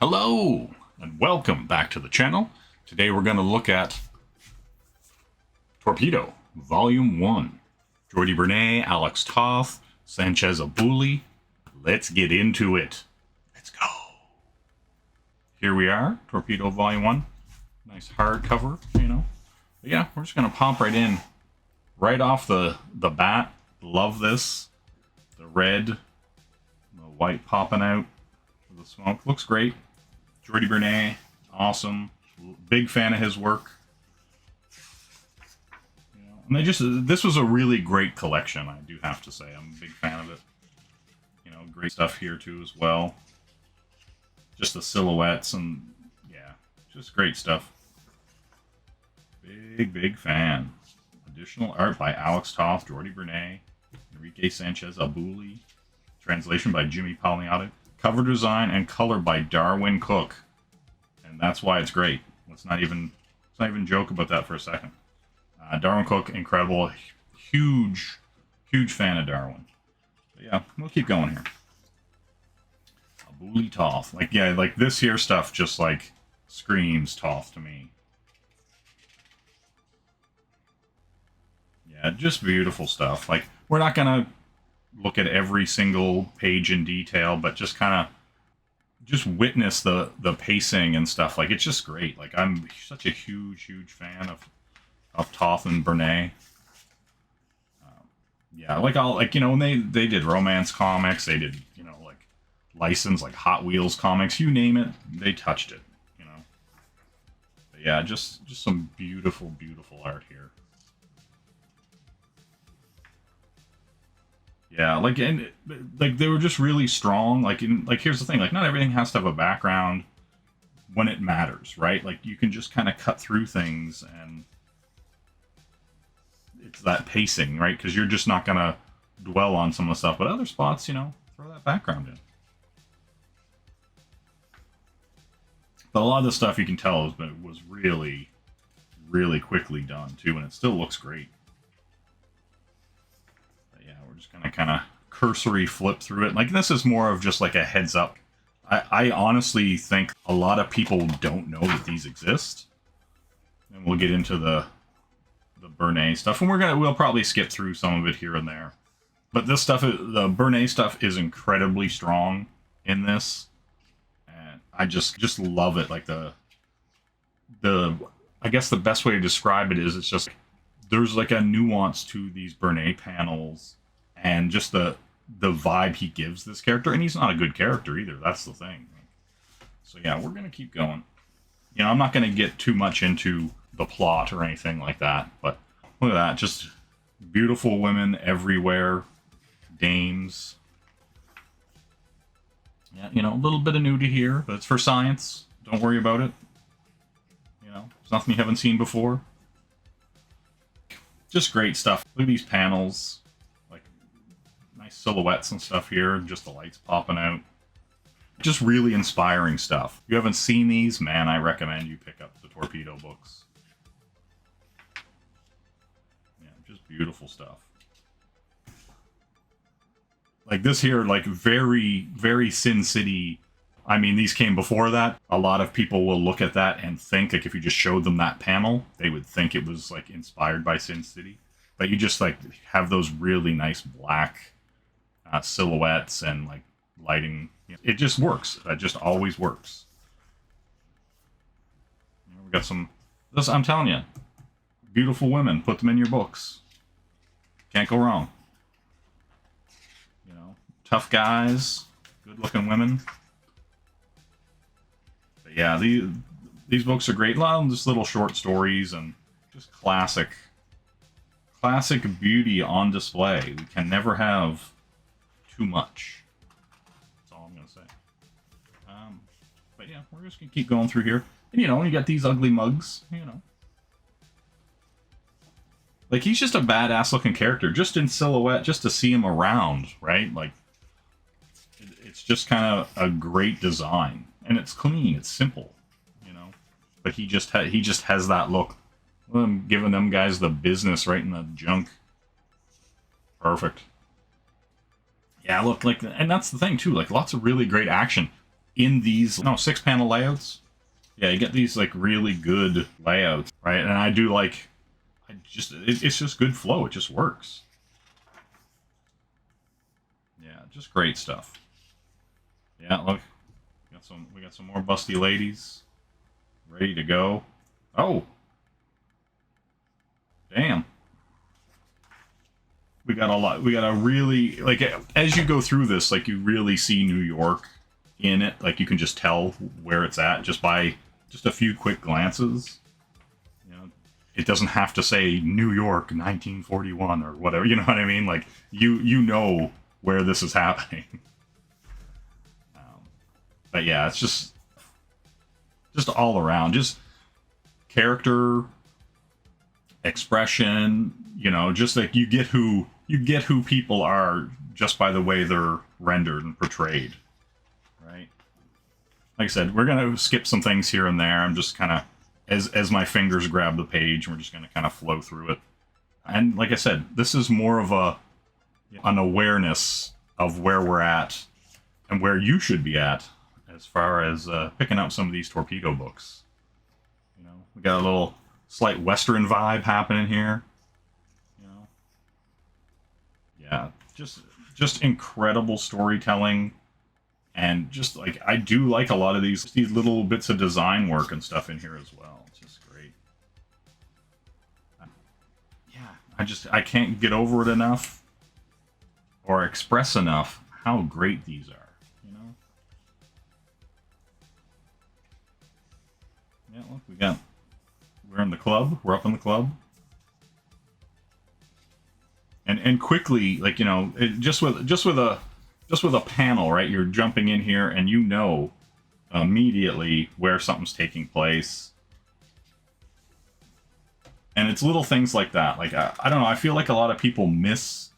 Hello and welcome back to the channel. Today we're going to look at Torpedo, Volume 1. Jordi Bernet, Alex Toth, Sánchez Abulí. Let's get into it. Let's go. Here we are, Torpedo Volume 1. Nice hardcover, you know. But yeah, we're just going to pop right in. Right off the bat. Love this. The red, the white popping out of the smoke. Looks great. Jordi Bernet, awesome. Big fan of his work. You know, and this was a really great collection, I do have to say. I'm a big fan of it. You know, great stuff here too as well. Just the silhouettes and yeah, just great stuff. Big fan. Additional art by Alex Toth, Jordi Bernet, Enrique Sánchez Abulí. Translation by Jimmy Palmiotti. Cover design and color by Darwin Cook, and that's why it's great. Let's not even joke about that for a second. Darwin Cook, incredible, huge fan of Darwin. But yeah, we'll keep going here. Abuli Toth, like this here stuff just like screams Toth to me. Yeah, just beautiful stuff. Like we're not gonna look at every single page in detail, but just kind of witness the pacing and stuff. Like it's just great. Like I'm such a huge fan of Toth and Bernet. Yeah, when they did romance comics, they did like licensed like Hot Wheels comics, you name it, they touched it. But yeah, just some beautiful art here. Yeah, they were just really strong. Like here's the thing, like not everything has to have a background when it matters, right? Like you can just kind of cut through things and it's that pacing, right? Because you're just not gonna dwell on some of the stuff, but other spots, throw that background in. But a lot of the stuff you can tell was really quickly done too, and it still looks great. Just gonna kind of cursory flip through it. Like this is more of just like a heads up. I honestly think a lot of people don't know that these exist, and we'll get into the Bernet stuff, and we'll probably skip through some of it here and there. But this stuff, the Bernet stuff, is incredibly strong in this, and I just love it. Like I guess the best way to describe it is it's just there's like a nuance to these Bernet panels. And just the vibe he gives this character. And he's not a good character either. That's the thing. So yeah, we're going to keep going. I'm not going to get too much into the plot or anything like that. But look at that. Just beautiful women everywhere. Dames. Yeah, a little bit of nudity here. But it's for science. Don't worry about it. It's nothing you haven't seen before. Just great stuff. Look at these panels. Nice silhouettes and stuff here, just the lights popping out. Just really inspiring stuff. If you haven't seen these, man, I recommend you pick up the Torpedo books. Yeah, just beautiful stuff. Like this here, like very Sin City. I mean, these came before that. A lot of people will look at that and think, like, if you just showed them that panel, they would think it was, like, inspired by Sin City. But you just, like, have those really nice black silhouettes and like lighting. It just works. That just always works. We got I'm telling you, beautiful women. Put them in your books. Can't go wrong. Tough guys, good-looking women. But yeah, these books are great. A lot of them just little short stories and just classic beauty on display. We can never have too much. That's all I'm gonna say. But yeah, we're just gonna keep going through here. And you got these ugly mugs, Like he's just a badass looking character, just in silhouette, just to see him around, right? Like it's just kind of a great design. And it's clean, it's simple, But he just has that look. I'm giving them guys the business right in the junk. Perfect. Yeah, look, and that's the thing too, lots of really great action. in these, no, 6-panel layouts. Yeah, you get these like really good layouts, right? And I do like, it's just good flow. It just works. Yeah, just great stuff. Yeah, look, we got some more busty ladies ready to go. Oh, damn. We got a lot. We got a really, like, as you go through this, like, you really see New York in it. Like, you can just tell where it's at just by just a few quick glances. You know, it doesn't have to say New York 1941 or whatever. You know what I mean? Like, you know where this is happening. But yeah, it's just all around, just character, expression. You know, just like you get who people are just by the way they're rendered and portrayed, right? Like I said, we're gonna skip some things here and there. I'm just kind of as my fingers grab the page, we're just gonna kind of flow through it. And like I said, this is more of an awareness of where we're at and where you should be at as far as picking up some of these Torpedo books. You know, we got a little slight Western vibe happening here. You know, yeah, just incredible storytelling, and just like I do like a lot of these little bits of design work and stuff in here as well. It's just great. Yeah, I can't get over it enough or express enough how great these are. Yeah, look, we're in the club. We're up in the club, and quickly, like, you know, just with a panel, right? You're jumping in here, and you know immediately where something's taking place, and it's little things like that. Like I don't know. I feel like a lot of people miss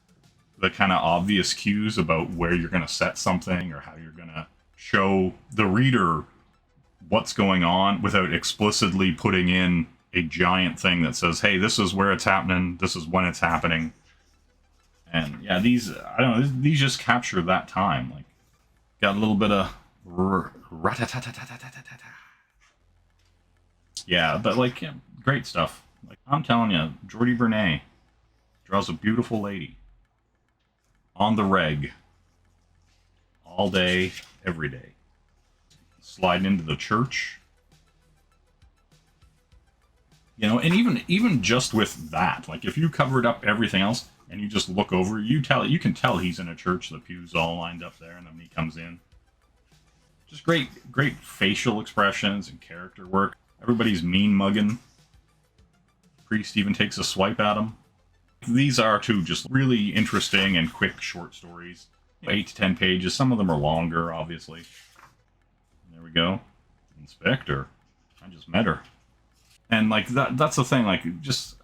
the kind of obvious cues about where you're going to set something or how you're going to show the reader what's going on without explicitly putting in a giant thing that says, hey, this is where it's happening, this is when it's happening. And yeah, these, I don't know, these just capture that time. Like, got a little bit of yeah, but like, yeah, great stuff. Like, I'm telling you, Jordi Bernet draws a beautiful lady on the reg all day, every day. Sliding into the church, you know, and even just with that, like if you covered up everything else and you just look over, you can tell he's in a church. The pews all lined up there, and then he comes in. Just great facial expressions and character work. Everybody's mean mugging. Priest even takes a swipe at him. These are two just really interesting and quick short stories, 8 to 10 pages. Some of them are longer, obviously. There we go. Inspector. I just met her. And like that's the thing, like just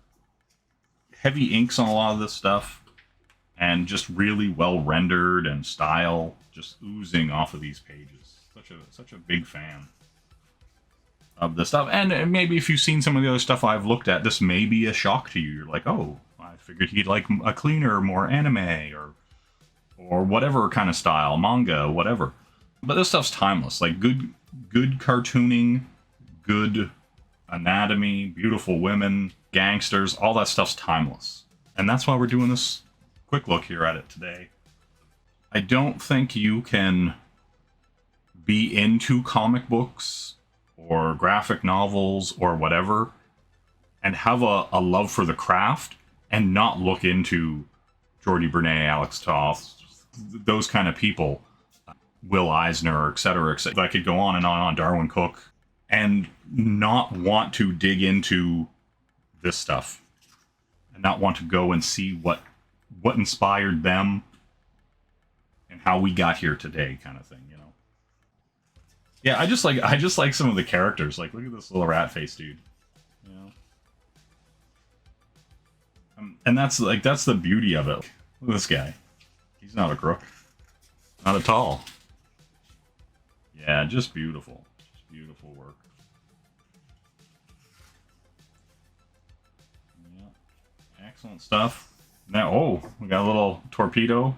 heavy inks on a lot of this stuff and just really well rendered and style just oozing off of these pages. Such a big fan of this stuff. And maybe if you've seen some of the other stuff I've looked at, this may be a shock to you. You're like, oh, I figured he'd like a cleaner, more anime or whatever kind of style, manga, whatever. But this stuff's timeless. Like good cartooning, good anatomy, beautiful women, gangsters, all that stuff's timeless. And that's why we're doing this quick look here at it today. I don't think you can be into comic books or graphic novels or whatever and have a love for the craft and not look into Jordi Bernet, Alex Toth, those kind of people. Will Eisner, etc., etc. I could go on and on, Darwin Cook, and not want to dig into this stuff, and not want to go and see what inspired them and how we got here today, kind of thing, you know. Yeah, I just like some of the characters. Like, look at this little rat face dude, you know. And that's the beauty of it. Look at this guy. He's not a crook, not at all. Yeah, just beautiful. Just beautiful work. Yeah. Excellent stuff. Now, oh, we got a little Torpedo.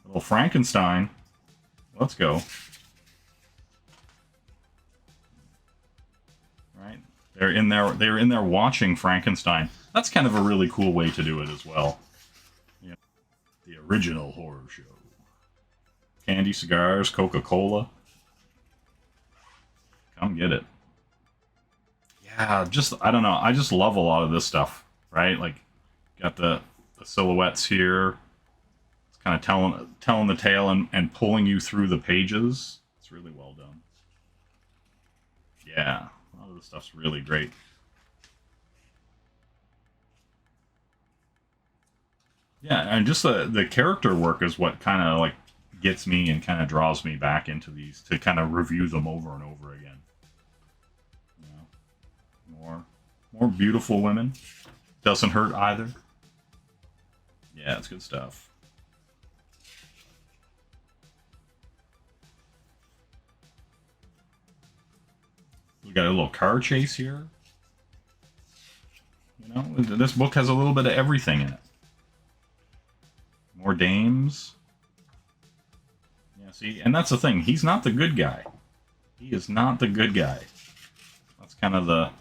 A little Frankenstein. Let's go. They're in there watching Frankenstein. That's kind of a really cool way to do it as well. Yeah. The original horror show. Candy, cigars, Coca-Cola. Come get it. Yeah, I don't know. I just love a lot of this stuff, right? Like, got the silhouettes here. It's kind of telling the tale and pulling you through the pages. It's really well done. Yeah, a lot of this stuff's really great. Yeah, and just the character work is what kind of like gets me and kind of draws me back into these to kind of review them over and over again. You know, more beautiful women. Doesn't hurt either. Yeah, it's good stuff. We got a little car chase here. You know, this book has a little bit of everything in it. More dames. Yeah, see, and that's the thing. He's not the good guy. He is not the good guy. That's kind of the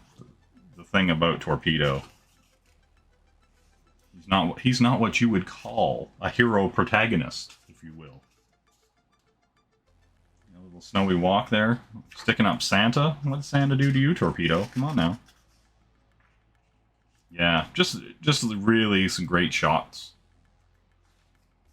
thing about Torpedo. He's not what you would call a hero protagonist, if you will. A little snowy walk there, sticking up Santa. What did Santa do to you, Torpedo? Come on now. Yeah, just really some great shots.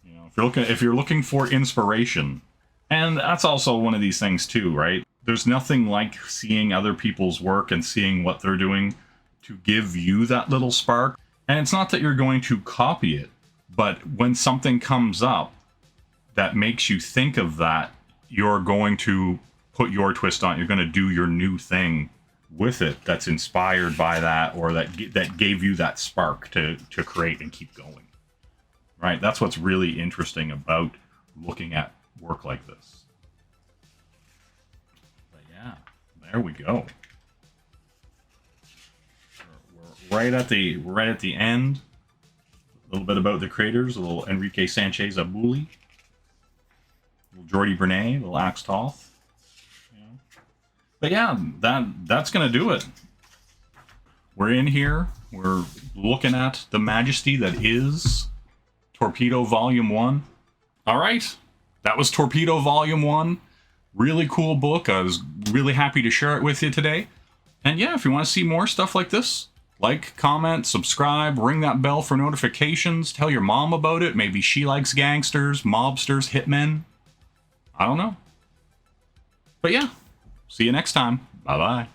You know, if you're looking for inspiration, and that's also one of these things too, right? There's nothing like seeing other people's work and seeing what they're doing to give you that little spark. And it's not that you're going to copy it, but when something comes up that makes you think of that, you're going to put your twist on it. You're going to do your new thing with it that's inspired by that, or that gave you that spark to create and keep going. Right? That's what's really interesting about looking at work like this. But yeah, there we go. We're right at the end. A little bit about the creators, a little Enrique Sánchez Abulí, a little Jordi Bernet, a little Alex Toth. But yeah, that's gonna do it. We're in here. We're looking at the majesty that is Torpedo Volume 1. All right, that was Torpedo Volume 1. Really cool book. I was really happy to share it with you today. And yeah, if you want to see more stuff like this, like, comment, subscribe, ring that bell for notifications, tell your mom about it. Maybe she likes gangsters, mobsters, hitmen. I don't know. But yeah, see you next time. Bye-bye.